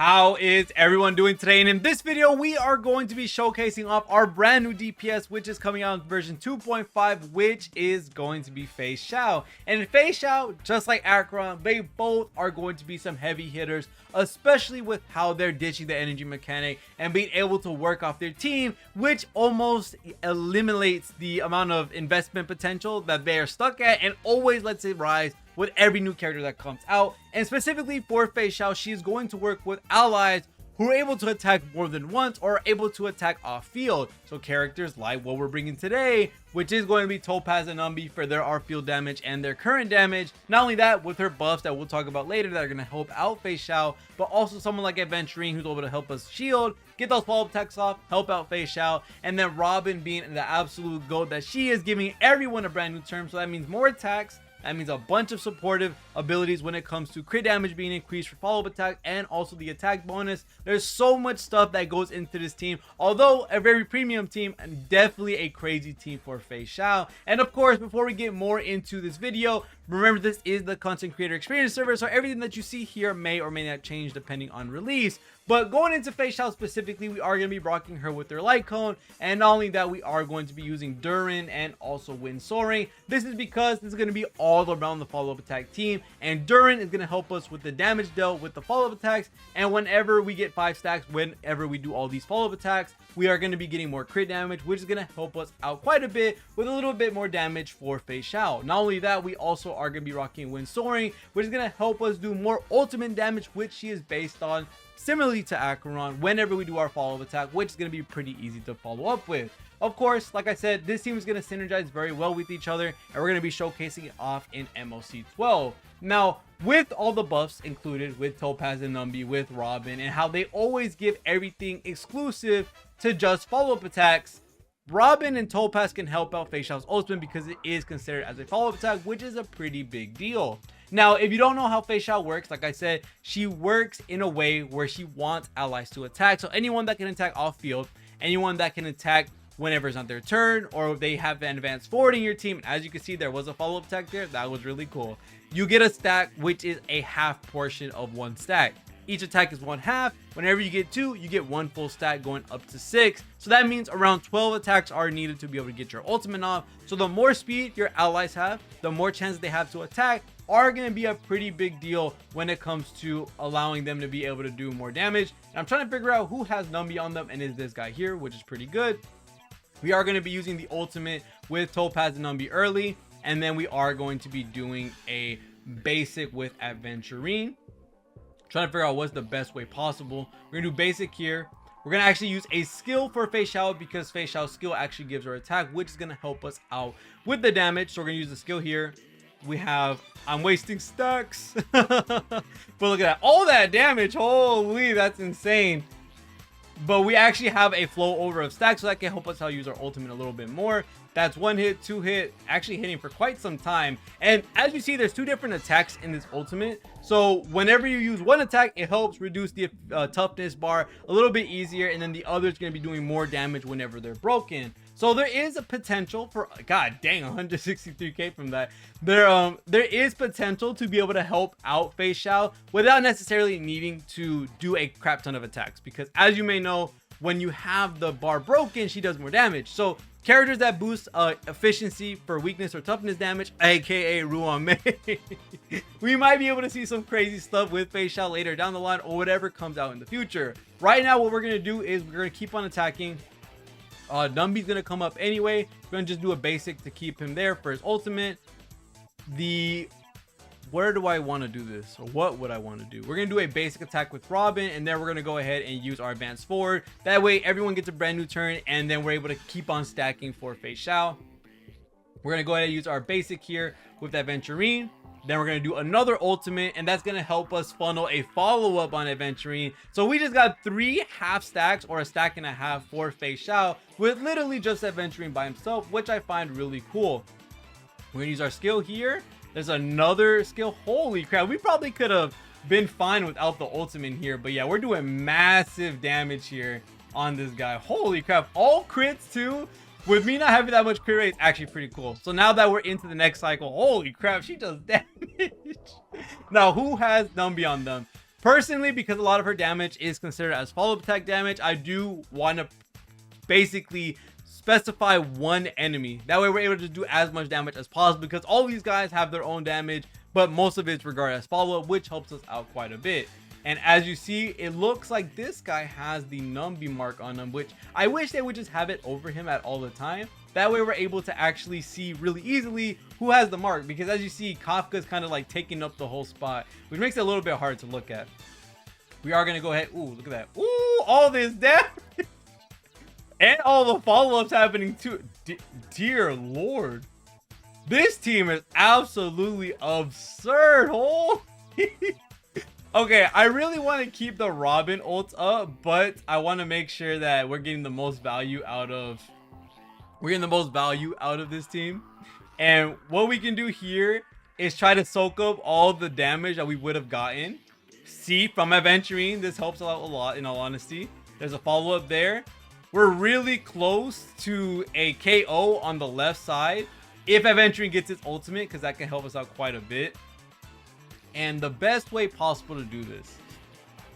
How is everyone doing today? And in this video, we are going to be showcasing off our brand new DPS, which is coming out in version 2.5, which is going to be Feixiao. And in Feixiao, just like Acheron, they both are going to be some heavy hitters, especially with how they're ditching the energy mechanic and being able to work off their team, which almost eliminates the amount of investment potential that they are stuck at and always lets it rise with every new character that comes out. And specifically for Feixiao, she is going to work with allies who are able to attack more than once or are able to attack off field. So characters like what we're bringing today, which is going to be Topaz and Numby for their off field damage and their current damage. Not only that, with her buffs that we'll talk about later that are going to help out Feixiao, but also someone like Aventurine who's able to help us shield, get those follow-up attacks off, help out Feixiao, and then Robin being the absolute GOAT that she is, giving everyone a brand new term. So that means more attacks. That means a bunch of supportive abilities when it comes to crit damage being increased for follow-up attack and also the attack bonus. There's so much stuff that goes into this team, although a very premium team and definitely a crazy team for Feixiao. And of course, before we get more into this video, remember this is the content creator experience server, so everything that you see here may or may not change depending on release. But going into Feixiao specifically, we are going to be rocking her with their light cone, and not only that, we are going to be using Durin and also Wind Soaring. This is because this is going to be all around the follow-up attack team, and Durin is going to help us with the damage dealt with the follow-up attacks. And whenever we get 5 stacks, whenever we do all these follow-up attacks, we are going to be getting more crit damage, which is going to help us out quite a bit with a little bit more damage for Feixiao. Not only that, we also are going to be rocking Wind Soaring, which is going to help us do more ultimate damage, which she is based on similarly to Acheron whenever we do our follow-up attack, which is going to be pretty easy to follow up with. Of course, like I said, this team is going to synergize very well with each other, and we're going to be showcasing it off in MOC 12. Now, with all the buffs included with Topaz and Numby, with Robin, and how they always give everything exclusive to just follow-up attacks, Robin and Topaz can help out Feixiao's ultimate because it is considered as a follow-up attack, which is a pretty big deal. Now, if you don't know how Feixiao works, like I said, she works in a way where she wants allies to attack. So anyone that can attack off field, anyone that can attack whenever it's not their turn, or they have an advanced forward in your team. And as you can see, there was a follow-up attack there. That was really cool. You get a stack, which is a half portion of one stack. Each attack is 1/2. Whenever you get 2, you get 1 full stack going up to 6. So that means around 12 attacks are needed to be able to get your ultimate off. So the more speed your allies have, the more chances they have to attack, are going to be a pretty big deal when it comes to allowing them to be able to do more damage. And I'm trying to figure out who has Numby on them, and is this guy here, which is pretty good. We are going to be using the ultimate with Topaz and Numby early, and then we are going to be doing a basic with Aventurine. Trying to figure out what's the best way possible. We're gonna do basic here. We're gonna actually use a skill for Feixiao because Feixiao's skill actually gives her attack, which is gonna help us out with the damage. So we're gonna use the skill here. We have, I'm wasting stacks. But look at that, all that damage, holy, that's insane. But we actually have a flow over of stacks, so that can help us out use our ultimate a little bit more. That's 1 hit, 2 hit, actually hitting for quite some time. And as you see, there's 2 different attacks in this ultimate. So whenever you use one attack, it helps reduce the toughness bar a little bit easier, and then the other is going to be doing more damage whenever they're broken. So there is a potential for, god dang, 163k from that. There is potential to be able to help out Feixiao without necessarily needing to do a crap ton of attacks, because as you may know, when you have the bar broken, she does more damage. So characters that boost efficiency for weakness or toughness damage, aka REHOO Mei, we might be able to see some crazy stuff with Feixiao later down the line, or whatever comes out in the future. Right now, what we're going to do is we're going to keep on attacking. Numby's going to come up anyway. We're going to just do a basic to keep him there for his ultimate. Where do I want to do this, or what would I want to do? We're going to do a basic attack with Robin, and then we're going to go ahead and use our advanced forward. That way everyone gets a brand new turn, and then we're able to keep on stacking for Feixiao. We're going to go ahead and use our basic here with Aventurine. Then we're going to do another ultimate, and that's going to help us funnel a follow-up on Aventurine. So we just got 3 half stacks, or a stack and a half for Feixiao, with literally just Aventurine by himself, which I find really cool. We're going to use our skill here. There's another skill. Holy crap, we probably could have been fine without the ultimate here, but yeah, we're doing massive damage here on this guy. Holy crap, all crits too. With me not having that much crit rate, it's actually pretty cool. So now that we're into the next cycle, holy crap, she does damage. Now, who has Numby on them? Personally, because a lot of her damage is considered as follow-up attack damage, I do want to basically specify one enemy. That way we're able to do as much damage as possible, because all these guys have their own damage, but most of it's regarded as follow-up, which helps us out quite a bit. And as you see, it looks like this guy has the Numby mark on him, which I wish they would just have it over him at all the time. That way we're able to actually see really easily who has the mark, because as you see, Kafka's kind of like taking up the whole spot, which makes it a little bit hard to look at. We are going to go ahead. Ooh, look at that. Ooh, all this damage. And all the follow-ups happening too. Dear Lord. This team is absolutely absurd. Holy. Okay, I really want to keep the Robin ult up, but I want to make sure that we're getting the most value out of this team. And what we can do here is try to soak up all the damage that we would have gotten. See, from Aventurine, this helps out a lot, in all honesty. There's a follow-up there. We're really close to a KO on the left side if Aventurine gets its ultimate, because that can help us out quite a bit. And the best way possible to do this,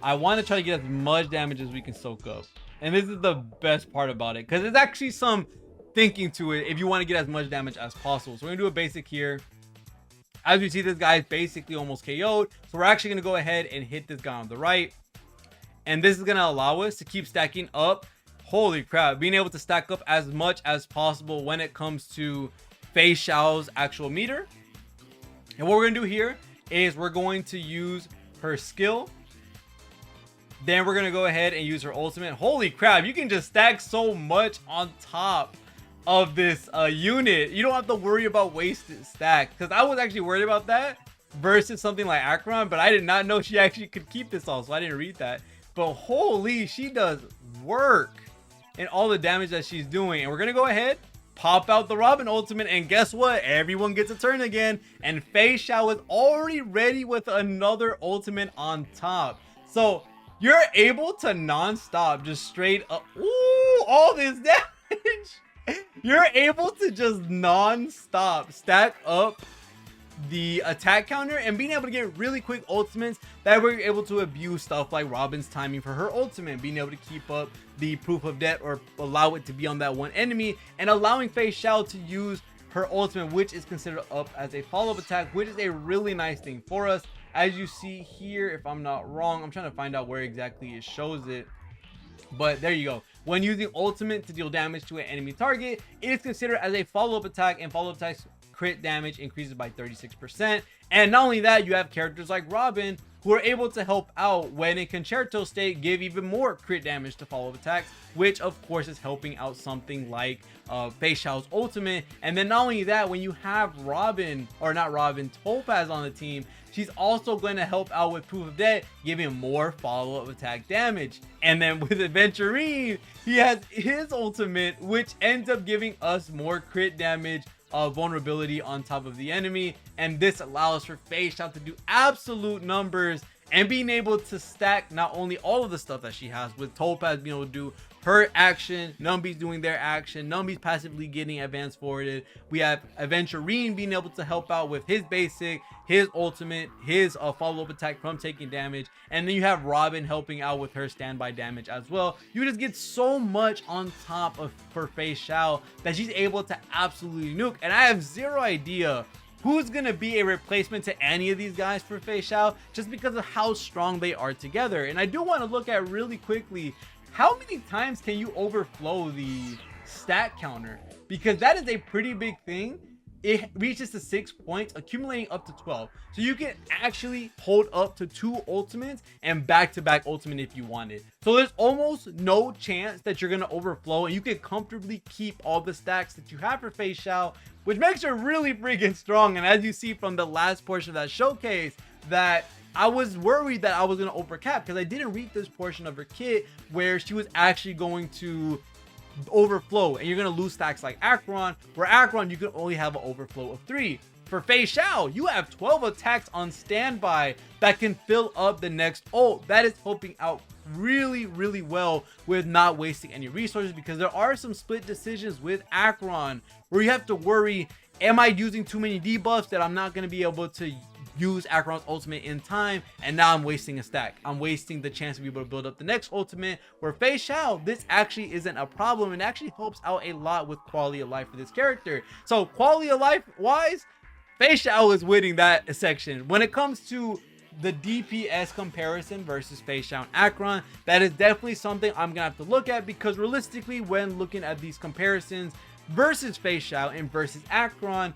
I want to try to get as much damage as we can soak up. And this is the best part about it, because there's actually some thinking to it if you want to get as much damage as possible. So we're going to do a basic here. As we see, this guy is basically almost KO'd. So we're actually going to go ahead and hit this guy on the right. And this is going to allow us to keep stacking up. Holy crap, being able to stack up as much as possible when it comes to Feixiao's actual meter. And what we're going to do here is we're going to use her skill. Then we're going to go ahead and use her ultimate. Holy crap, you can just stack so much on top of this unit. You don't have to worry about wasted stack, because I was actually worried about that versus something like Acheron, but I did not know she actually could keep this all, so I didn't read that. But holy, she does work in all the damage that she's doing. And we're gonna go ahead, pop out the Robin ultimate, and guess what? Everyone gets a turn again, and Feixiao is already ready with another ultimate on top. So you're able to non-stop, just straight up, ooh, all this damage. You're able to just non-stop stack up the attack counter and being able to get really quick ultimates that we're able to abuse stuff like Robin's timing for her ultimate, being able to keep up the proof of death or allow it to be on that one enemy, and allowing Feixiao to use her ultimate, which is considered up as a follow-up attack, which is a really nice thing for us. As you see here, if I'm not wrong, I'm trying to find out where exactly it shows it, but there you go. When using ultimate to deal damage to an enemy target, it is considered as a follow-up attack, and follow-up attacks crit damage increases by 36%. And not only that, you have characters like Robin who are able to help out when in concerto state, give even more crit damage to follow-up attacks, which of course is helping out something like Feixiao's ultimate. And then not only that, when you have Topaz on the team, she's also going to help out with proof of death, giving more follow-up attack damage. And then with Aventurine, he has his ultimate, which ends up giving us more crit damage, vulnerability on top of the enemy. And this allows for Feixiao to do absolute numbers and being able to stack not only all of the stuff that she has, with Topaz being able to do her action, Numby's doing their action, Numby's passively getting advanced forwarded. We have Aventurine being able to help out with his basic, his ultimate, his follow-up attack from taking damage, and then you have Robin helping out with her standby damage as well. You just get so much on top of for Feixiao that she's able to absolutely nuke. And I have zero idea who's gonna be a replacement to any of these guys for Feixiao, just because of how strong they are together. And I do want to look at really quickly, how many times can you overflow the stat counter? Because that is a pretty big thing. It reaches to 6 points, accumulating up to 12. So you can actually hold up to 2 ultimates and back-to-back ultimate if you wanted. So there's almost no chance that you're going to overflow, and you can comfortably keep all the stacks that you have for Feixiao, which makes her really freaking strong. And as you see from the last portion of that showcase, that I was worried that I was going to overcap, because I didn't read this portion of her kit where she was actually going to overflow, and you're going to lose stacks like Acheron, where Acheron you can only have an overflow of 3. For Feixiao, you have 12 attacks on standby that can fill up the next ult. That is helping out really well with not wasting any resources, because there are some split decisions with Acheron where you have to worry, am I using too many debuffs that I'm not going to be able to use Acheron's ultimate in time, and now I'm wasting a stack. I'm wasting the chance to be able to build up the next ultimate. Where Feixiao, this actually isn't a problem, and actually helps out a lot with quality of life for this character. So quality of life wise, Feixiao is winning that section. When it comes to the DPS comparison versus Feixiao and Acheron, that is definitely something I'm gonna have to look at, because realistically, when looking at these comparisons versus Feixiao and versus Acheron,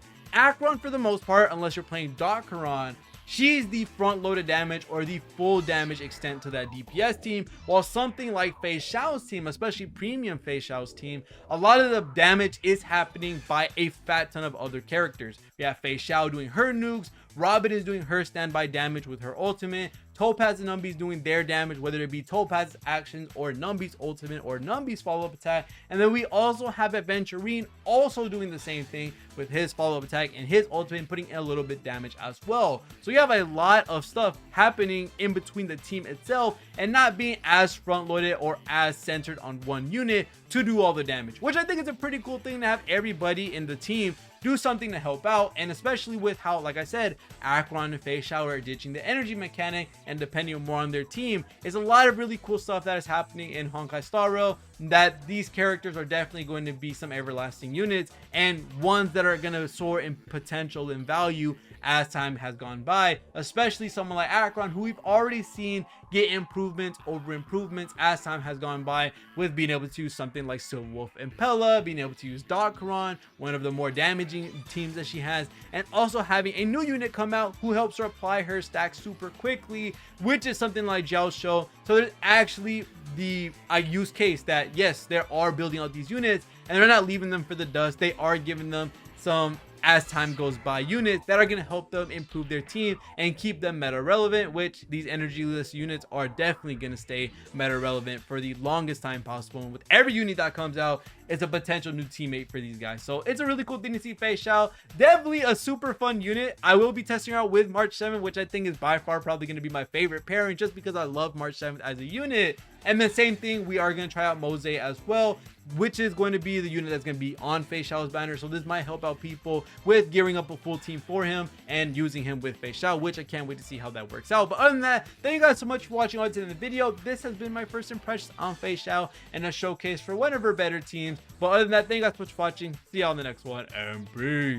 for the most part, unless you're playing Acheron, she's the front loaded damage or the full damage extent to that DPS team, while something like Feixiao's team, especially premium Feixiao's team, a lot of the damage is happening by a fat ton of other characters. We have Feixiao doing her nukes, Robin is doing her standby damage with her ultimate, Topaz and Numby's doing their damage, whether it be Topaz's actions or Numby's ultimate or Numby's follow-up attack. And then we also have Aventurine also doing the same thing with his follow-up attack and his ultimate, putting in a little bit damage as well. So you have a lot of stuff happening in between the team itself, and not being as front-loaded or as centered on one unit to do all the damage, which I think is a pretty cool thing, to have everybody in the team do something to help out. And especially with how, like I said, Acheron and Feixiao are ditching the energy mechanic and depending more on their team, is a lot of really cool stuff that is happening in Honkai Star Rail, that these characters are definitely going to be some everlasting units, and ones that are going to soar in potential and value as time has gone by, especially someone like Acheron, who we've already seen get improvements over improvements as time has gone by, with being able to use something like Silverwolf and Pella, being able to use Acheron, one of the more damaging teams that she has, and also having a new unit come out who helps her apply her stack super quickly, which is something like Jiao's show. So there's actually the use case that yes, they are building out these units and they're not leaving them for the dust. They are giving them some, as time goes by, units that are going to help them improve their team and keep them meta relevant, which these energyless units are definitely going to stay meta relevant for the longest time possible. And with every unit that comes out, it's a potential new teammate for these guys. So it's a really cool thing to see Feixiao. Definitely a super fun unit. I will be testing her out with March 7th, which I think is by far probably going to be my favorite pairing, just because I love March 7th as a unit. And the same thing, we are going to try out Mose as well, which is going to be the unit that's going to be on Feixiao's banner. So this might help out people with gearing up a full team for him and using him with Feixiao, which I can't wait to see how that works out. But other than that, thank you guys so much for watching all to the video. This has been my first impressions on Feixiao and a showcase for one of her better teams. But other than that, thank you guys so much for watching. See y'all in the next one, and peace.